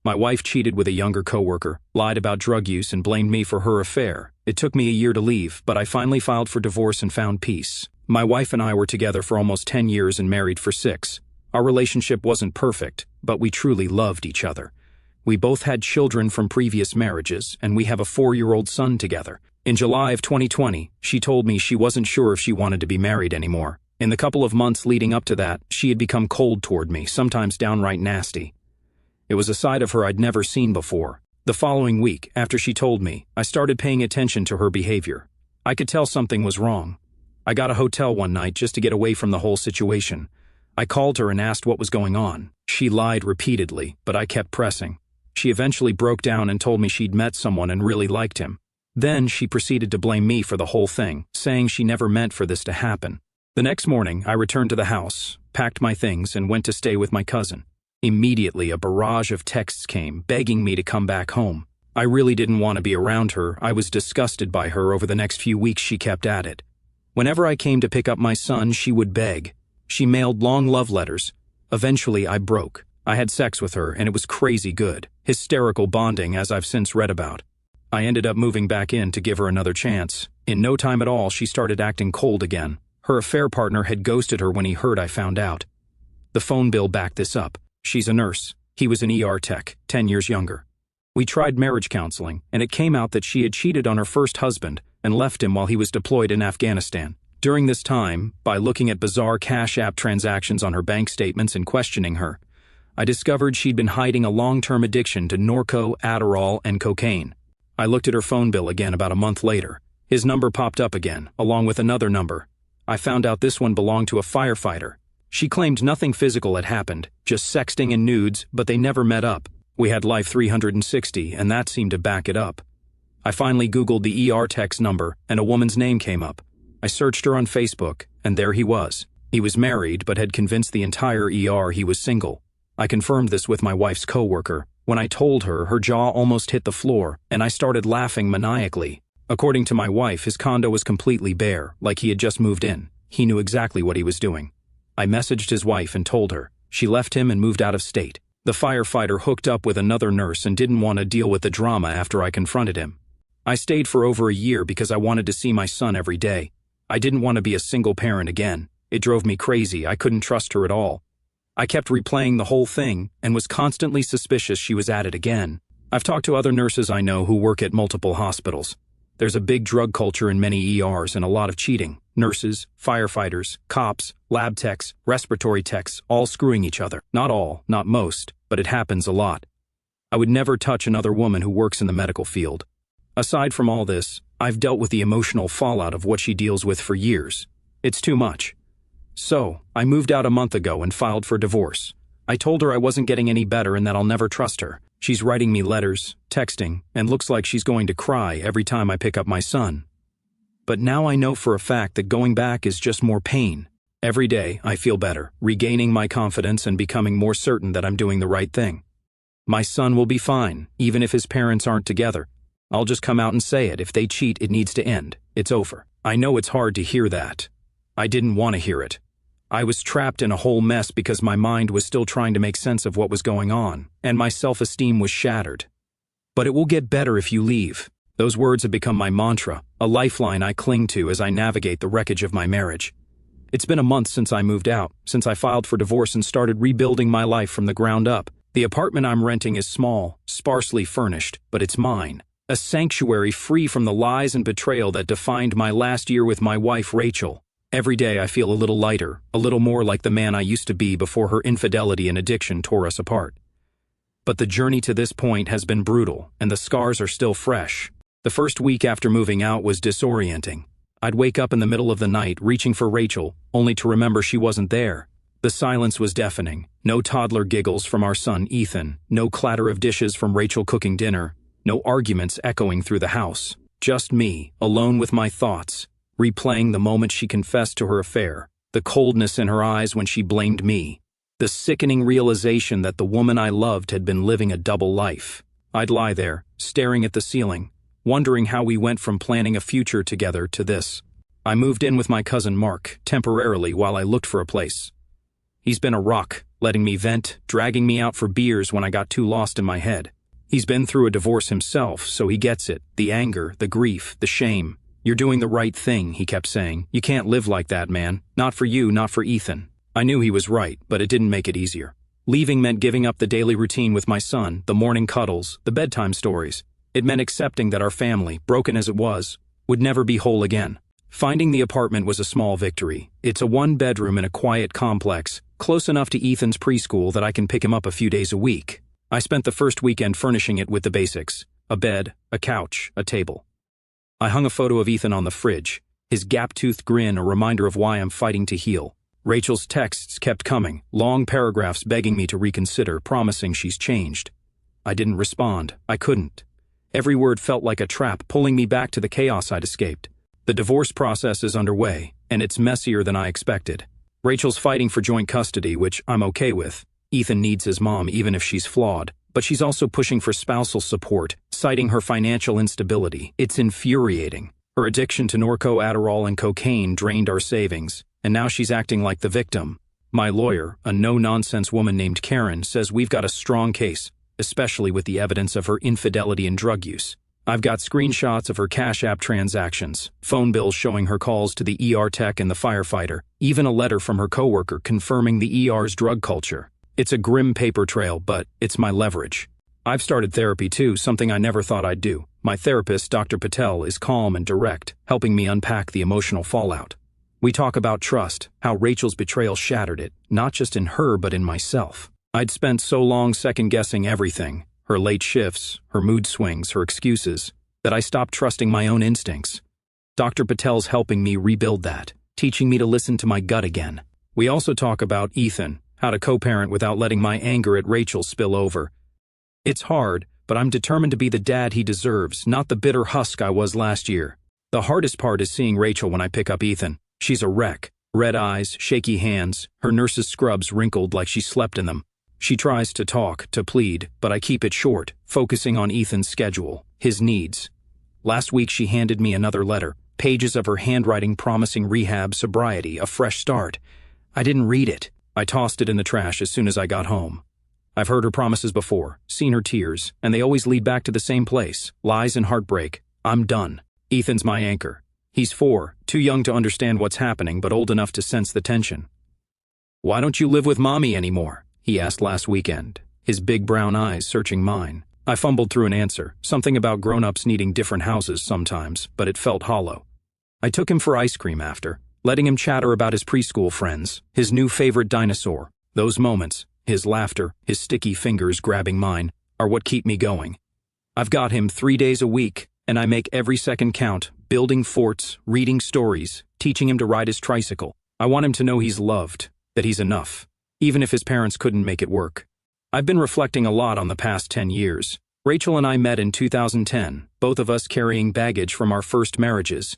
My wife cheated with a younger coworker, lied about drug use, and blamed me for her affair. It took me a year to leave, but I finally filed for divorce and found peace. My wife and I were together for almost 10 years and married for 6. Our relationship wasn't perfect, but we truly loved each other. We both had children from previous marriages, and we have a 4-year-old son together. In July of 2020, she told me she wasn't sure if she wanted to be married anymore. In the couple of months leading up to that, she had become cold toward me, sometimes downright nasty. It was a side of her I'd never seen before. The following week, after she told me, I started paying attention to her behavior. I could tell something was wrong. I got a hotel one night just to get away from the whole situation. I called her and asked what was going on. She lied repeatedly, but I kept pressing. She eventually broke down and told me she'd met someone and really liked him. Then she proceeded to blame me for the whole thing, saying she never meant for this to happen. The next morning, I returned to the house, packed my things, and went to stay with my cousin. Immediately, a barrage of texts came, begging me to come back home. I really didn't want to be around her. I was disgusted by her. Over the next few weeks, she kept at it. Whenever I came to pick up my son, she would beg. She mailed long love letters. Eventually, I broke. I had sex with her, and it was crazy good. Hysterical bonding, as I've since read about. I ended up moving back in to give her another chance. In no time at all, she started acting cold again. Her affair partner had ghosted her when he heard I found out. The phone bill backed this up. She's a nurse. He was an ER tech, 10 years younger. We tried marriage counseling, and it came out that she had cheated on her first husband and left him while he was deployed in Afghanistan. During this time, by looking at bizarre Cash App transactions on her bank statements and questioning her, I discovered she'd been hiding a long-term addiction to Norco, Adderall, and cocaine. I looked at her phone bill again about a month later. His number popped up again, along with another number. I found out this one belonged to a firefighter. She claimed nothing physical had happened, just sexting and nudes, but they never met up. We had Life 360, and that seemed to back it up. I finally Googled the ER tech's number, and a woman's name came up. I searched her on Facebook, and there he was. He was married, but had convinced the entire ER he was single. I confirmed this with my wife's coworker. When I told her, her jaw almost hit the floor, and I started laughing maniacally. According to my wife, his condo was completely bare, like he had just moved in. He knew exactly what he was doing. I messaged his wife and told her. She left him and moved out of state. The firefighter hooked up with another nurse and didn't want to deal with the drama after I confronted him. I stayed for over a year because I wanted to see my son every day. I didn't want to be a single parent again. It drove me crazy. I couldn't trust her at all. I kept replaying the whole thing and was constantly suspicious she was at it again. I've talked to other nurses I know who work at multiple hospitals. There's a big drug culture in many ERs and a lot of cheating. Nurses, firefighters, cops, lab techs, respiratory techs, all screwing each other. Not all, not most, but it happens a lot. I would never touch another woman who works in the medical field. Aside from all this, I've dealt with the emotional fallout of what she deals with for years. It's too much. So, I moved out a month ago and filed for divorce. I told her I wasn't getting any better and that I'll never trust her. She's writing me letters, texting, and looks like she's going to cry every time I pick up my son. But now I know for a fact that going back is just more pain. Every day, I feel better, regaining my confidence and becoming more certain that I'm doing the right thing. My son will be fine, even if his parents aren't together. I'll just come out and say it. If they cheat, it needs to end. It's over. I know it's hard to hear that. I didn't want to hear it. I was trapped in a whole mess because my mind was still trying to make sense of what was going on, and my self-esteem was shattered. But it will get better if you leave. Those words have become my mantra, a lifeline I cling to as I navigate the wreckage of my marriage. It's been a month since I moved out, since I filed for divorce and started rebuilding my life from the ground up. The apartment I'm renting is small, sparsely furnished, but it's mine. A sanctuary free from the lies and betrayal that defined my last year with my wife, Rachel. Every day I feel a little lighter, a little more like the man I used to be before her infidelity and addiction tore us apart. But the journey to this point has been brutal, and the scars are still fresh. The first week after moving out was disorienting. I'd wake up in the middle of the night reaching for Rachel, only to remember she wasn't there. The silence was deafening. No toddler giggles from our son Ethan, no clatter of dishes from Rachel cooking dinner, no arguments echoing through the house. Just me, alone with my thoughts, replaying the moment she confessed to her affair, the coldness in her eyes when she blamed me, the sickening realization that the woman I loved had been living a double life. I'd lie there, staring at the ceiling, wondering how we went from planning a future together to this. I moved in with my cousin Mark, temporarily while I looked for a place. He's been a rock, letting me vent, dragging me out for beers when I got too lost in my head. He's been through a divorce himself, so he gets it. The anger, the grief, the shame. "You're doing the right thing," he kept saying. "You can't live like that, man. Not for you, not for Ethan." I knew he was right, but it didn't make it easier. Leaving meant giving up the daily routine with my son, the morning cuddles, the bedtime stories. It meant accepting that our family, broken as it was, would never be whole again. Finding the apartment was a small victory. It's a one-bedroom in a quiet complex, close enough to Ethan's preschool that I can pick him up a few days a week. I spent the first weekend furnishing it with the basics: a bed, a couch, a table. I hung a photo of Ethan on the fridge, his gap-toothed grin a reminder of why I'm fighting to heal. Rachel's texts kept coming, long paragraphs begging me to reconsider, promising she's changed. I didn't respond. I couldn't. Every word felt like a trap, pulling me back to the chaos I'd escaped. The divorce process is underway, and it's messier than I expected. Rachel's fighting for joint custody, which I'm okay with. Ethan needs his mom even if she's flawed, but she's also pushing for spousal support, citing her financial instability. It's infuriating. Her addiction to Norco, Adderall, and cocaine drained our savings, and now she's acting like the victim. My lawyer, a no-nonsense woman named Karen, says we've got a strong case, especially with the evidence of her infidelity and drug use. I've got screenshots of her Cash App transactions, phone bills showing her calls to the ER tech and the firefighter, even a letter from her coworker confirming the ER's drug culture. It's a grim paper trail, but it's my leverage. I've started therapy too, something I never thought I'd do. My therapist, Dr. Patel, is calm and direct, helping me unpack the emotional fallout. We talk about trust, how Rachel's betrayal shattered it, not just in her but in myself. I'd spent so long second-guessing everything, her late shifts, her mood swings, her excuses, that I stopped trusting my own instincts. Dr. Patel's helping me rebuild that, teaching me to listen to my gut again. We also talk about Ethan, how to co-parent without letting my anger at Rachel spill over. It's hard, but I'm determined to be the dad he deserves, not the bitter husk I was last year. The hardest part is seeing Rachel when I pick up Ethan. She's a wreck. Red eyes, shaky hands, her nurse's scrubs wrinkled like she slept in them. She tries to talk, to plead, but I keep it short, focusing on Ethan's schedule, his needs. Last week she handed me another letter, pages of her handwriting promising rehab, sobriety, a fresh start. I didn't read it. I tossed it in the trash as soon as I got home. I've heard her promises before, seen her tears, and they always lead back to the same place: lies and heartbreak. I'm done. Ethan's my anchor. He's 4, too young to understand what's happening, but old enough to sense the tension. "Why don't you live with Mommy anymore?" he asked last weekend, his big brown eyes searching mine. I fumbled through an answer, something about grown-ups needing different houses sometimes, but it felt hollow. I took him for ice cream after, letting him chatter about his preschool friends, his new favorite dinosaur. Those moments, his laughter, his sticky fingers grabbing mine, are what keep me going. I've got him 3 days a week, and I make every second count, building forts, reading stories, teaching him to ride his tricycle. I want him to know he's loved, that he's enough, even if his parents couldn't make it work. I've been reflecting a lot on the past 10 years. Rachel and I met in 2010, both of us carrying baggage from our first marriages.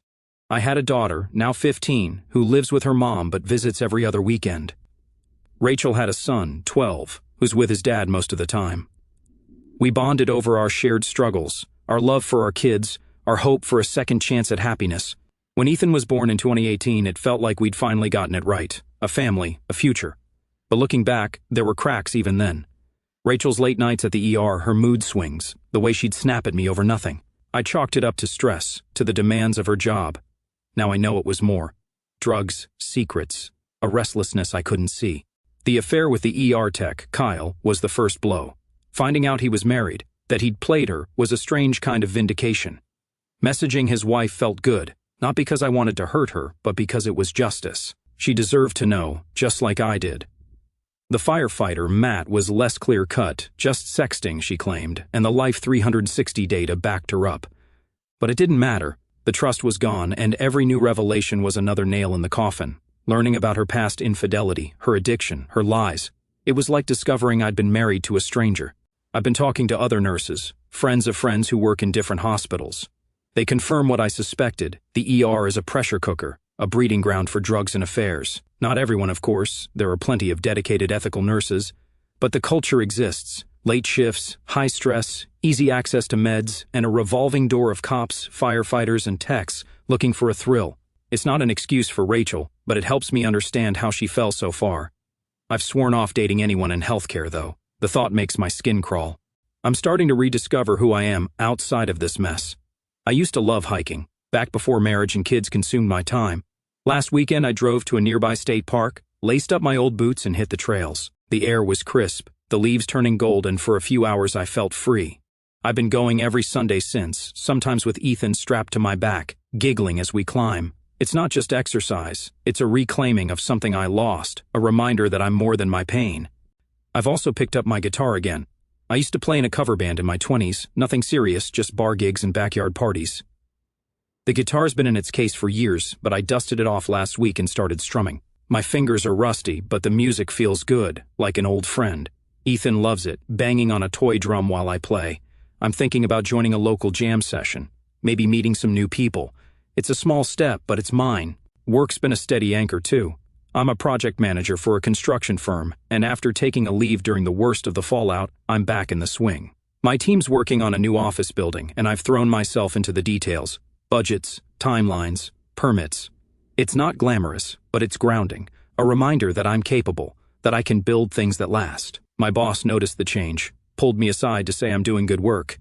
I had a daughter, now 15, who lives with her mom but visits every other weekend. Rachel had a son, 12, who's with his dad most of the time. We bonded over our shared struggles, our love for our kids, our hope for a second chance at happiness. When Ethan was born in 2018, it felt like we'd finally gotten it right. A family, a future. But looking back, there were cracks even then. Rachel's late nights at the ER, her mood swings, the way she'd snap at me over nothing. I chalked it up to stress, to the demands of her job. Now I know it was more. Drugs, secrets, a restlessness I couldn't see. The affair with the ER tech, Kyle, was the first blow. Finding out he was married, that he'd played her, was a strange kind of vindication. Messaging his wife felt good, not because I wanted to hurt her, but because it was justice. She deserved to know, just like I did. The firefighter, Matt, was less clear-cut, just sexting, she claimed, and the Life 360 data backed her up. But it didn't matter. The trust was gone, and every new revelation was another nail in the coffin. Learning about her past infidelity, her addiction, her lies. It was like discovering I'd been married to a stranger. I've been talking to other nurses, friends of friends who work in different hospitals. They confirm what I suspected. The ER is a pressure cooker, a breeding ground for drugs and affairs. Not everyone, of course. There are plenty of dedicated ethical nurses. But the culture exists. Late shifts, high stress, easy access to meds, and a revolving door of cops, firefighters, and techs looking for a thrill. It's not an excuse for Rachel, but it helps me understand how she fell so far. I've sworn off dating anyone in healthcare, though. The thought makes my skin crawl. I'm starting to rediscover who I am outside of this mess. I used to love hiking, back before marriage and kids consumed my time. Last weekend I drove to a nearby state park, laced up my old boots and hit the trails. The air was crisp, the leaves turning gold, and for a few hours I felt free. I've been going every Sunday since, sometimes with Ethan strapped to my back, giggling as we climb. It's not just exercise, it's a reclaiming of something I lost, a reminder that I'm more than my pain. I've also picked up my guitar again. I used to play in a cover band in my 20s, nothing serious, just bar gigs and backyard parties. The guitar's been in its case for years, but I dusted it off last week and started strumming. My fingers are rusty, but the music feels good, like an old friend. Ethan loves it, banging on a toy drum while I play. I'm thinking about joining a local jam session, maybe meeting some new people. It's a small step, but it's mine. Work's been a steady anchor too. I'm a project manager for a construction firm, and after taking a leave during the worst of the fallout, I'm back in the swing. My team's working on a new office building, and I've thrown myself into the details. Budgets, timelines, permits. It's not glamorous, but it's grounding. A reminder that I'm capable, that I can build things that last. My boss noticed the change, pulled me aside to say I'm doing good work.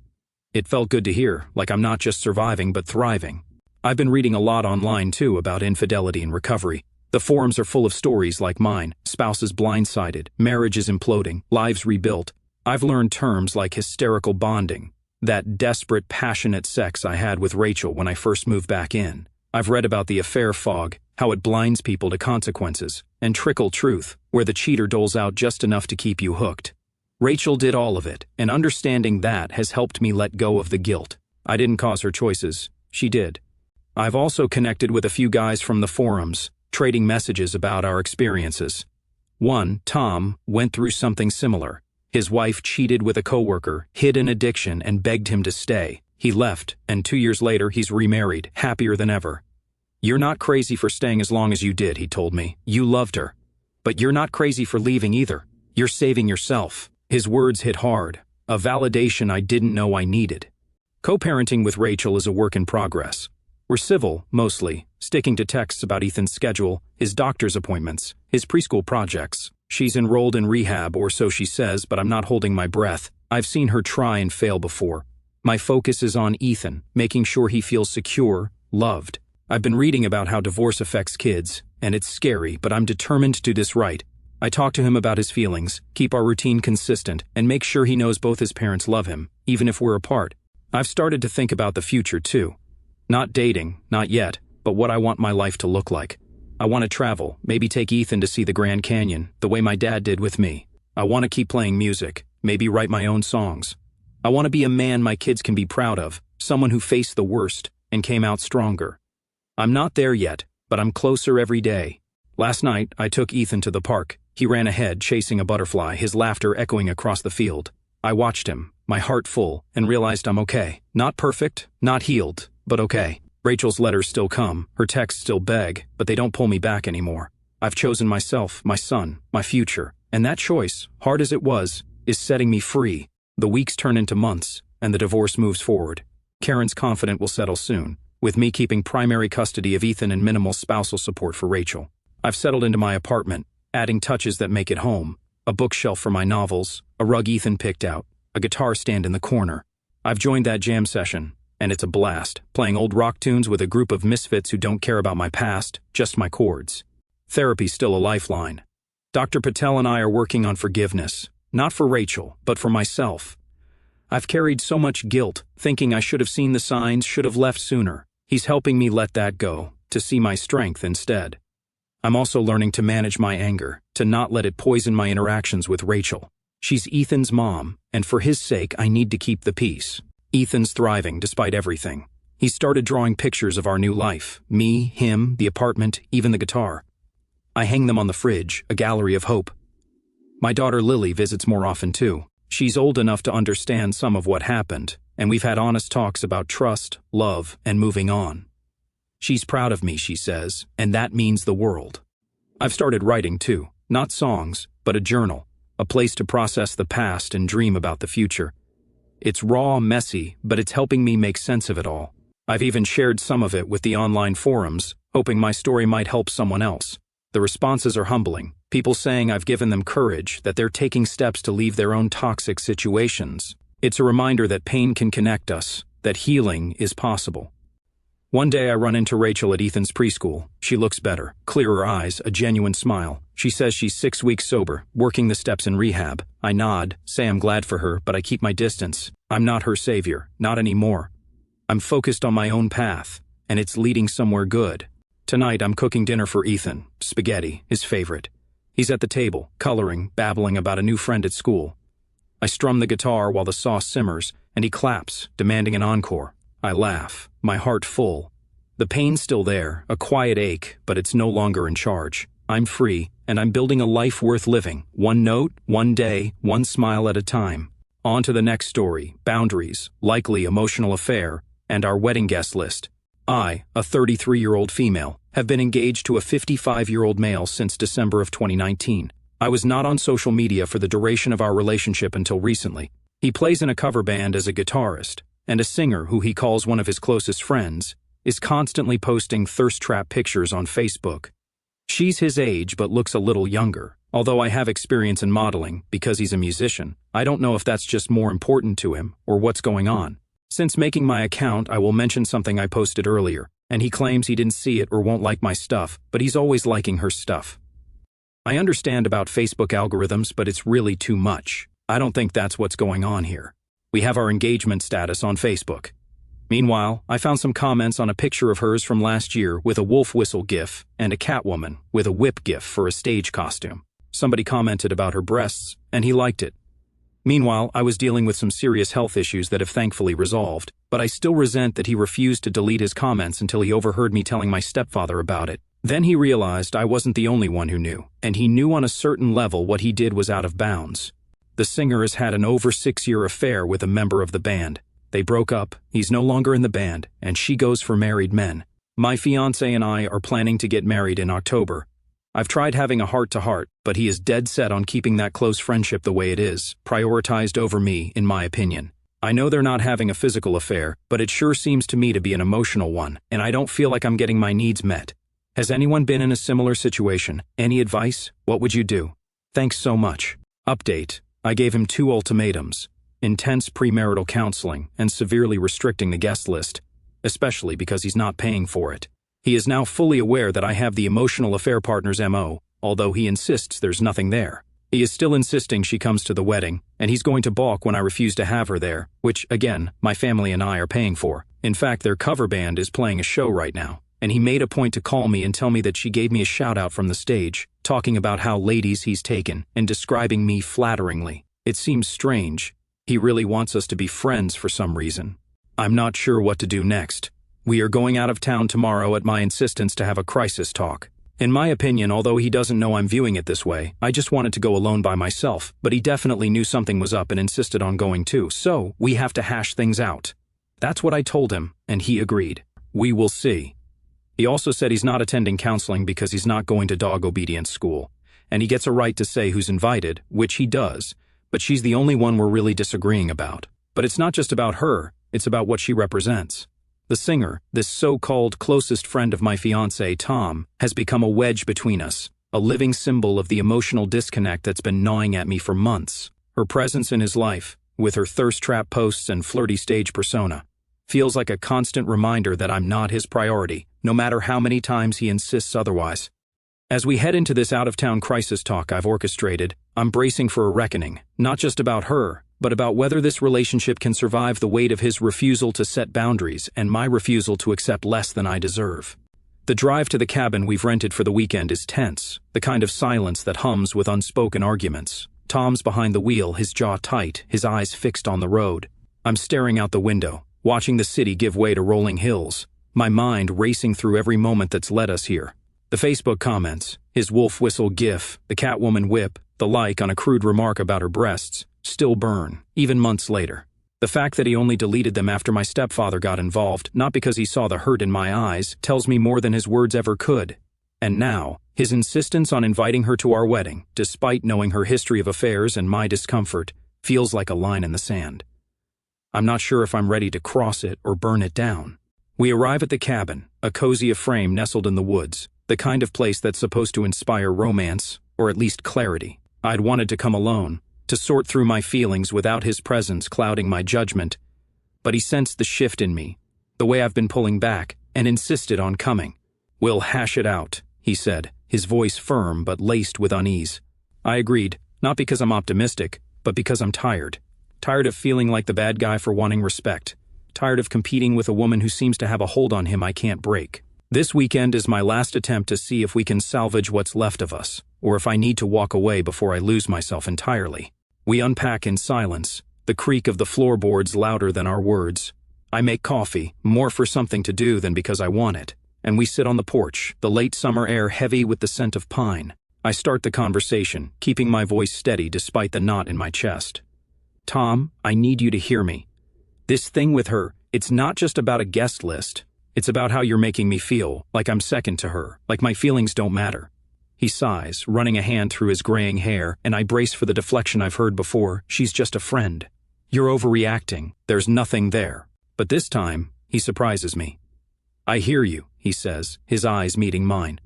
It felt good to hear, like I'm not just surviving but thriving. I've been reading a lot online too about infidelity and recovery. The forums are full of stories like mine, spouses blindsided, marriages imploding, lives rebuilt. I've learned terms like hysterical bonding, that desperate, passionate sex I had with Rachel when I first moved back in. I've read about the affair fog, how it blinds people to consequences, and trickle truth, where the cheater doles out just enough to keep you hooked. Rachel did all of it, and understanding that has helped me let go of the guilt. I didn't cause her choices, she did. I've also connected with a few guys from the forums, trading messages about our experiences. One, Tom, went through something similar. His wife cheated with a coworker, hid an addiction, and begged him to stay. He left, and 2 years later he's remarried, happier than ever. "You're not crazy for staying as long as you did," he told me. "You loved her. But you're not crazy for leaving either. You're saving yourself." His words hit hard, a validation I didn't know I needed. Co-parenting with Rachel is a work in progress. We're civil, mostly, sticking to texts about Ethan's schedule, his doctor's appointments, his preschool projects. She's enrolled in rehab, or so she says, but I'm not holding my breath. I've seen her try and fail before. My focus is on Ethan, making sure he feels secure, loved. I've been reading about how divorce affects kids, and it's scary, but I'm determined to do this right. I talk to him about his feelings, keep our routine consistent, and make sure he knows both his parents love him, even if we're apart. I've started to think about the future, too. Not dating, not yet, but what I want my life to look like. I want to travel, maybe take Ethan to see the Grand Canyon, the way my dad did with me. I want to keep playing music, maybe write my own songs. I want to be a man my kids can be proud of, someone who faced the worst and came out stronger. I'm not there yet, but I'm closer every day. Last night, I took Ethan to the park. He ran ahead, chasing a butterfly, his laughter echoing across the field. I watched him, my heart full, and realized I'm okay. Not perfect, not healed, but okay. Rachel's letters still come, her texts still beg, but they don't pull me back anymore. I've chosen myself, my son, my future, and that choice, hard as it was, is setting me free. The weeks turn into months, and the divorce moves forward. Karen's confident we'll settle soon, with me keeping primary custody of Ethan and minimal spousal support for Rachel. I've settled into my apartment, adding touches that make it home. A bookshelf for my novels, a rug Ethan picked out, a guitar stand in the corner. I've joined that jam session, and it's a blast, playing old rock tunes with a group of misfits who don't care about my past, just my chords. Therapy's still a lifeline. Dr. Patel and I are working on forgiveness, not for Rachel, but for myself. I've carried so much guilt, thinking I should have seen the signs, should have left sooner. He's helping me let that go, to see my strength instead. I'm also learning to manage my anger, to not let it poison my interactions with Rachel. She's Ethan's mom, and for his sake, I need to keep the peace. Ethan's thriving despite everything. He started drawing pictures of our new life, me, him, the apartment, even the guitar. I hang them on the fridge, a gallery of hope. My daughter Lily visits more often too. She's old enough to understand some of what happened, and we've had honest talks about trust, love, and moving on. She's proud of me, she says, and that means the world. I've started writing too, not songs, but a journal, a place to process the past and dream about the future. It's raw, messy, but it's helping me make sense of it all. I've even shared some of it with the online forums, hoping my story might help someone else. The responses are humbling. People saying I've given them courage, that they're taking steps to leave their own toxic situations. It's a reminder that pain can connect us, that healing is possible. One day I run into Rachel at Ethan's preschool. She looks better, clearer eyes, a genuine smile. She says she's 6 weeks sober, working the steps in rehab. I nod, say I'm glad for her, but I keep my distance. I'm not her savior, not anymore. I'm focused on my own path, and it's leading somewhere good. Tonight I'm cooking dinner for Ethan, spaghetti, his favorite. He's at the table, coloring, babbling about a new friend at school. I strum the guitar while the sauce simmers, and he claps, demanding an encore. I laugh, my heart full. The pain's still there, a quiet ache, but it's no longer in charge. I'm free, and I'm building a life worth living. One note, one day, one smile at a time. On to the next story, boundaries, likely emotional affair, and our wedding guest list. I, a 33-year-old female, have been engaged to a 55-year-old male since December of 2019. I was not on social media for the duration of our relationship until recently. He plays in a cover band as a guitarist, and a singer who he calls one of his closest friends is constantly posting thirst trap pictures on Facebook. She's his age but looks a little younger. Although I have experience in modeling because he's a musician, I don't know if that's just more important to him or what's going on. Since making my account, I will mention something I posted earlier, and he claims he didn't see it or won't like my stuff, but he's always liking her stuff. I understand about Facebook algorithms, but it's really too much. I don't think that's what's going on here. We have our engagement status on Facebook. Meanwhile, I found some comments on a picture of hers from last year with a wolf whistle gif and a Catwoman with a whip gif for a stage costume. Somebody commented about her breasts, and he liked it. Meanwhile, I was dealing with some serious health issues that have thankfully resolved, but I still resent that he refused to delete his comments until he overheard me telling my stepfather about it. Then he realized I wasn't the only one who knew, and he knew on a certain level what he did was out of bounds. The singer has had an over 6-year affair with a member of the band. They broke up, he's no longer in the band, and she goes for married men. My fiancé and I are planning to get married in October. I've tried having a heart-to-heart, but he is dead set on keeping that close friendship the way it is, prioritized over me, in my opinion. I know they're not having a physical affair, but it sure seems to me to be an emotional one, and I don't feel like I'm getting my needs met. Has anyone been in a similar situation? Any advice? What would you do? Thanks so much. Update. I gave him 2 ultimatums: intense premarital counseling and severely restricting the guest list, especially because he's not paying for it. He is now fully aware that I have the emotional affair partner's MO, although he insists there's nothing there. He is still insisting she comes to the wedding, and he's going to balk when I refuse to have her there, which, again, my family and I are paying for. In fact, their cover band is playing a show right now, and he made a point to call me and tell me that she gave me a shout-out from the stage, talking about how ladies he's taken, and describing me flatteringly. It seems strange. He really wants us to be friends for some reason. I'm not sure what to do next. We are going out of town tomorrow at my insistence to have a crisis talk. In my opinion, although he doesn't know I'm viewing it this way, I just wanted to go alone by myself, but he definitely knew something was up and insisted on going too, so we have to hash things out. That's what I told him, and he agreed. We will see. He also said he's not attending counseling because he's not going to dog obedience school, and he gets a right to say who's invited, which he does, but she's the only one we're really disagreeing about. But it's not just about her, it's about what she represents. The singer, this so-called closest friend of my fiancé, Tom, has become a wedge between us, a living symbol of the emotional disconnect that's been gnawing at me for months. Her presence in his life, with her thirst trap posts and flirty stage persona, feels like a constant reminder that I'm not his priority, no matter how many times he insists otherwise. As we head into this out-of-town crisis talk I've orchestrated, I'm bracing for a reckoning, not just about her, but about whether this relationship can survive the weight of his refusal to set boundaries and my refusal to accept less than I deserve. The drive to the cabin we've rented for the weekend is tense, the kind of silence that hums with unspoken arguments. Tom's behind the wheel, his jaw tight, his eyes fixed on the road. I'm staring out the window, watching the city give way to rolling hills, my mind racing through every moment that's led us here. The Facebook comments, his wolf whistle gif, the Catwoman whip, the like on a crude remark about her breasts, still burn, even months later. The fact that he only deleted them after my stepfather got involved, not because he saw the hurt in my eyes, tells me more than his words ever could. And now, his insistence on inviting her to our wedding, despite knowing her history of affairs and my discomfort, feels like a line in the sand. I'm not sure if I'm ready to cross it or burn it down. We arrive at the cabin, a cozy frame nestled in the woods, the kind of place that's supposed to inspire romance, or at least clarity. I'd wanted to come alone, to sort through my feelings without his presence clouding my judgment. But he sensed the shift in me, the way I've been pulling back, and insisted on coming. "We'll hash it out," he said, his voice firm but laced with unease. I agreed, not because I'm optimistic, but because I'm tired. Tired of feeling like the bad guy for wanting respect. Tired of competing with a woman who seems to have a hold on him I can't break. This weekend is my last attempt to see if we can salvage what's left of us, or if I need to walk away before I lose myself entirely. We unpack in silence, the creak of the floorboards louder than our words. I make coffee, more for something to do than because I want it, and we sit on the porch, the late summer air heavy with the scent of pine. I start the conversation, keeping my voice steady despite the knot in my chest. "Tom, I need you to hear me. This thing with her, it's not just about a guest list. It's about how you're making me feel, like I'm second to her, like my feelings don't matter." He sighs, running a hand through his graying hair, and I brace for the deflection I've heard before. "She's just a friend. You're overreacting. There's nothing there." But this time, he surprises me. "I hear you," he says, his eyes meeting mine.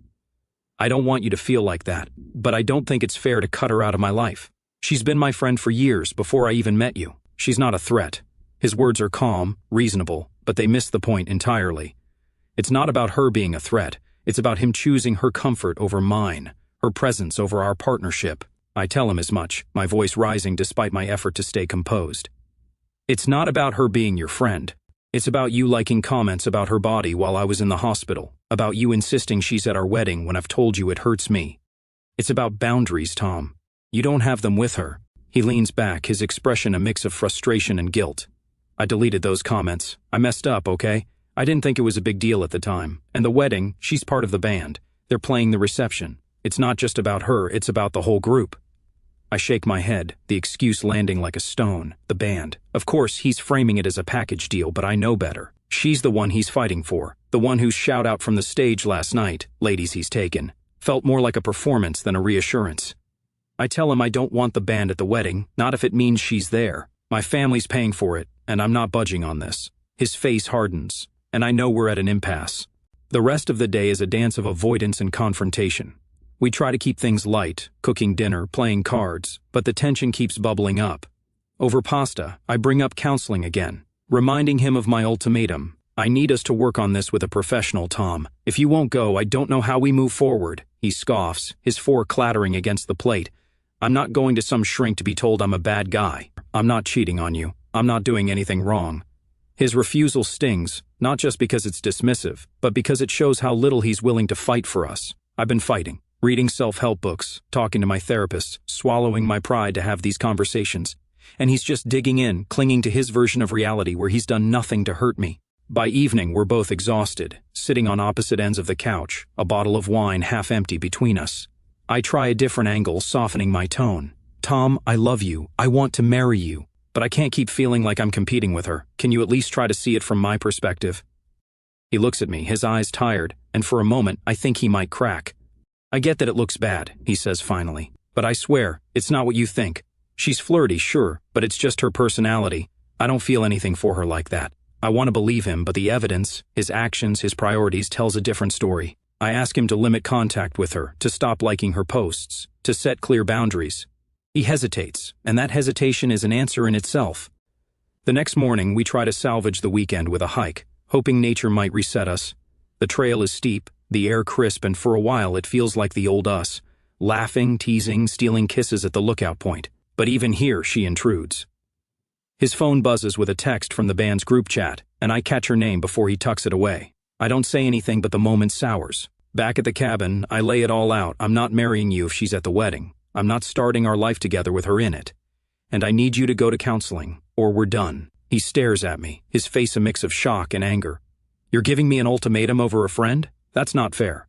"I don't want you to feel like that, but I don't think it's fair to cut her out of my life. She's been my friend for years before I even met you. She's not a threat." His words are calm, reasonable, but they miss the point entirely. It's not about her being a threat. It's about him choosing her comfort over mine, her presence over our partnership. I tell him as much, my voice rising despite my effort to stay composed. "It's not about her being your friend. It's about you liking comments about her body while I was in the hospital, about you insisting she's at our wedding when I've told you it hurts me. It's about boundaries, Tom. You don't have them with her." He leans back, his expression a mix of frustration and guilt. "I deleted those comments. I messed up, okay? I didn't think it was a big deal at the time. And the wedding, she's part of the band. They're playing the reception. It's not just about her, it's about the whole group." I shake my head, the excuse landing like a stone. The band. Of course, he's framing it as a package deal, but I know better. She's the one he's fighting for, the one whose shout-out from the stage last night, "Ladies he's taken," felt more like a performance than a reassurance. I tell him I don't want the band at the wedding, not if it means she's there. My family's paying for it, and I'm not budging on this. His face hardens, and I know we're at an impasse. The rest of the day is a dance of avoidance and confrontation. We try to keep things light, cooking dinner, playing cards, but the tension keeps bubbling up. Over pasta, I bring up counseling again, reminding him of my ultimatum. "I need us to work on this with a professional, Tom. If you won't go, I don't know how we move forward." He scoffs, his fork clattering against the plate. "I'm not going to some shrink to be told I'm a bad guy. I'm not cheating on you. I'm not doing anything wrong." His refusal stings, not just because it's dismissive, but because it shows how little he's willing to fight for us. I've been fighting, reading self-help books, talking to my therapist, swallowing my pride to have these conversations. And he's just digging in, clinging to his version of reality where he's done nothing to hurt me. By evening, we're both exhausted, sitting on opposite ends of the couch, a bottle of wine half empty between us. I try a different angle, softening my tone. "Tom, I love you. I want to marry you. But I can't keep feeling like I'm competing with her. Can you at least try to see it from my perspective?" He looks at me, his eyes tired, and for a moment, I think he might crack. "I get that it looks bad," he says finally. "But I swear, it's not what you think. She's flirty, sure, but it's just her personality. I don't feel anything for her like that." I want to believe him, but the evidence, his actions, his priorities tells a different story. I ask him to limit contact with her, to stop liking her posts, to set clear boundaries. He hesitates, and that hesitation is an answer in itself. The next morning, we try to salvage the weekend with a hike, hoping nature might reset us. The trail is steep, the air crisp, and for a while it feels like the old us, laughing, teasing, stealing kisses at the lookout point. But even here, she intrudes. His phone buzzes with a text from the band's group chat, and I catch her name before he tucks it away. I don't say anything, but the moment sours. Back at the cabin, I lay it all out. I'm not marrying you if she's at the wedding. I'm not starting our life together with her in it. And I need you to go to counseling, or we're done. He stares at me, his face a mix of shock and anger. "You're giving me an ultimatum over a friend? That's not fair."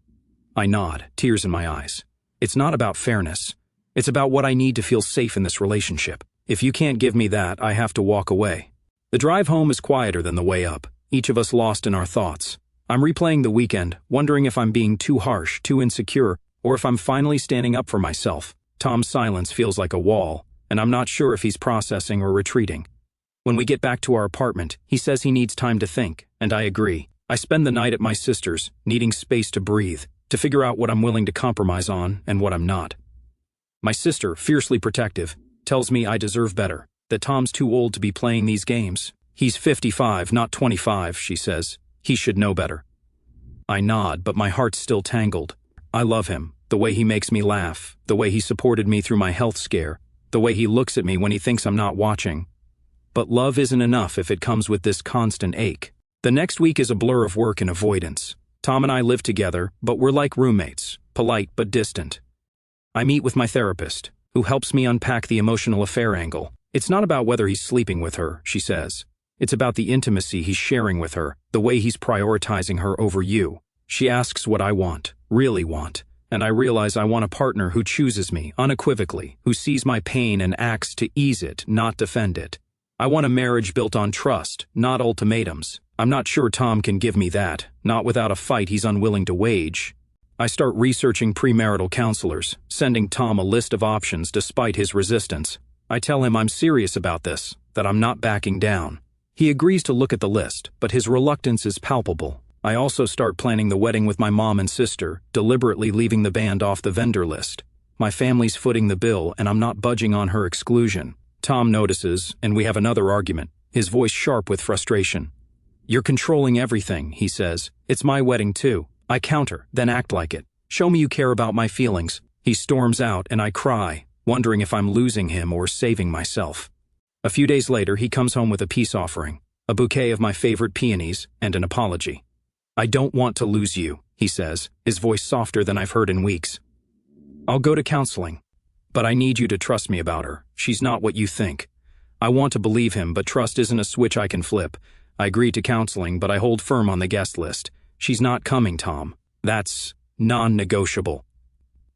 I nod, tears in my eyes. It's not about fairness. It's about what I need to feel safe in this relationship. If you can't give me that, I have to walk away. The drive home is quieter than the way up, each of us lost in our thoughts. I'm replaying the weekend, wondering if I'm being too harsh, too insecure, or if I'm finally standing up for myself. Tom's silence feels like a wall, and I'm not sure if he's processing or retreating. When we get back to our apartment, he says he needs time to think, and I agree. I spend the night at my sister's, needing space to breathe, to figure out what I'm willing to compromise on and what I'm not. My sister, fiercely protective, tells me I deserve better, that Tom's too old to be playing these games. He's 55, not 25, she says. He should know better. I nod, but my heart's still tangled. I love him, the way he makes me laugh, the way he supported me through my health scare, the way he looks at me when he thinks I'm not watching. But love isn't enough if it comes with this constant ache. The next week is a blur of work and avoidance. Tom and I live together, but we're like roommates, polite but distant. I meet with my therapist, who helps me unpack the emotional affair angle. It's not about whether he's sleeping with her, she says. It's about the intimacy he's sharing with her, the way he's prioritizing her over you. She asks what I want, really want, and I realize I want a partner who chooses me unequivocally, who sees my pain and acts to ease it, not defend it. I want a marriage built on trust, not ultimatums. I'm not sure Tom can give me that, not without a fight he's unwilling to wage. I start researching premarital counselors, sending Tom a list of options despite his resistance. I tell him I'm serious about this, that I'm not backing down. He agrees to look at the list, but his reluctance is palpable. I also start planning the wedding with my mom and sister, deliberately leaving the band off the vendor list. My family's footing the bill, and I'm not budging on her exclusion. Tom notices, and we have another argument, his voice sharp with frustration. You're controlling everything, he says. It's my wedding too. I counter, then act like it. Show me you care about my feelings. He storms out, and I cry, wondering if I'm losing him or saving myself. A few days later, he comes home with a peace offering, a bouquet of my favorite peonies, and an apology. I don't want to lose you, he says, his voice softer than I've heard in weeks. I'll go to counseling, but I need you to trust me about her. She's not what you think. I want to believe him, but trust isn't a switch I can flip. I agree to counseling, but I hold firm on the guest list. She's not coming, Tom. That's non-negotiable.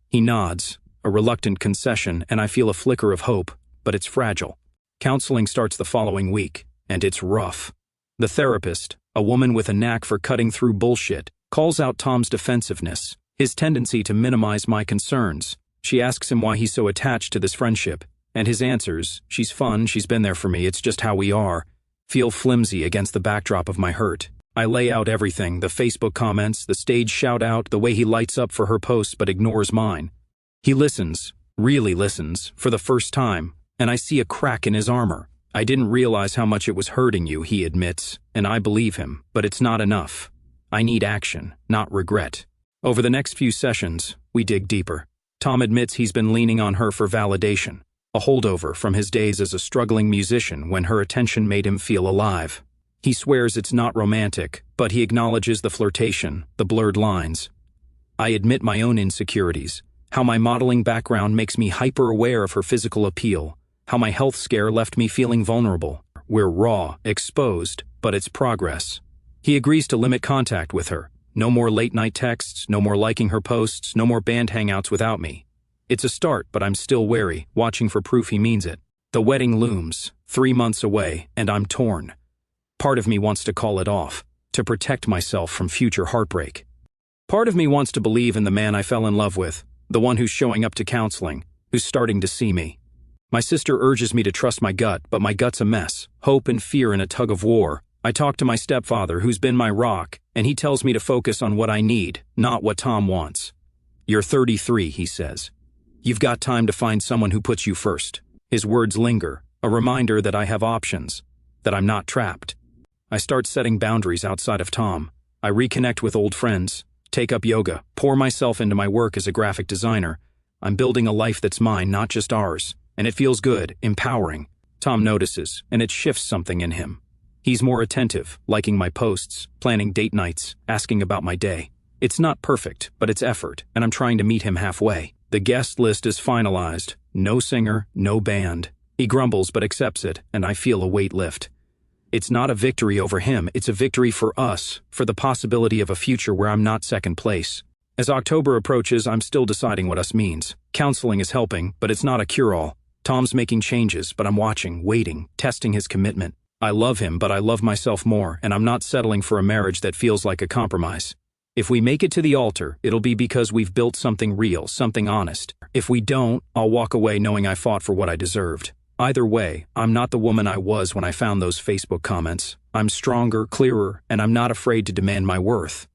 He nods, a reluctant concession, and I feel a flicker of hope, but it's fragile. Counseling starts the following week, and it's rough. The therapist, a woman with a knack for cutting through bullshit, calls out Tom's defensiveness, his tendency to minimize my concerns. She asks him why he's so attached to this friendship, and his answers, she's fun, she's been there for me, it's just how we are, feel flimsy against the backdrop of my hurt. I lay out everything, the Facebook comments, the stage shout-out, the way he lights up for her posts but ignores mine. He listens, really listens, for the first time, and I see a crack in his armor. I didn't realize how much it was hurting you, he admits, and I believe him, but it's not enough. I need action, not regret. Over the next few sessions, we dig deeper. Tom admits he's been leaning on her for validation, a holdover from his days as a struggling musician when her attention made him feel alive. He swears it's not romantic, but he acknowledges the flirtation, the blurred lines. I admit my own insecurities, how my modeling background makes me hyper-aware of her physical appeal, how my health scare left me feeling vulnerable. We're raw, exposed, but it's progress. He agrees to limit contact with her. No more late-night texts, no more liking her posts, no more band hangouts without me. It's a start, but I'm still wary, watching for proof he means it. The wedding looms, 3 months away, and I'm torn. Part of me wants to call it off, to protect myself from future heartbreak. Part of me wants to believe in the man I fell in love with, the one who's showing up to counseling, who's starting to see me. My sister urges me to trust my gut, but my gut's a mess, hope and fear in a tug of war. I talk to my stepfather, who's been my rock, and he tells me to focus on what I need, not what Tom wants. You're 33, he says. You've got time to find someone who puts you first. His words linger, a reminder that I have options, that I'm not trapped. I start setting boundaries outside of Tom. I reconnect with old friends, take up yoga, pour myself into my work as a graphic designer. I'm building a life that's mine, not just ours. And it feels good, empowering. Tom notices, and it shifts something in him. He's more attentive, liking my posts, planning date nights, asking about my day. It's not perfect, but it's effort, and I'm trying to meet him halfway. The guest list is finalized. No singer, no band. He grumbles but accepts it, and I feel a weight lift. It's not a victory over him, it's a victory for us, for the possibility of a future where I'm not second place. As October approaches, I'm still deciding what us means. Counseling is helping, but it's not a cure-all. Tom's making changes, but I'm watching, waiting, testing his commitment. I love him, but I love myself more, and I'm not settling for a marriage that feels like a compromise. If we make it to the altar, it'll be because we've built something real, something honest. If we don't, I'll walk away knowing I fought for what I deserved. Either way, I'm not the woman I was when I found those Facebook comments. I'm stronger, clearer, and I'm not afraid to demand my worth.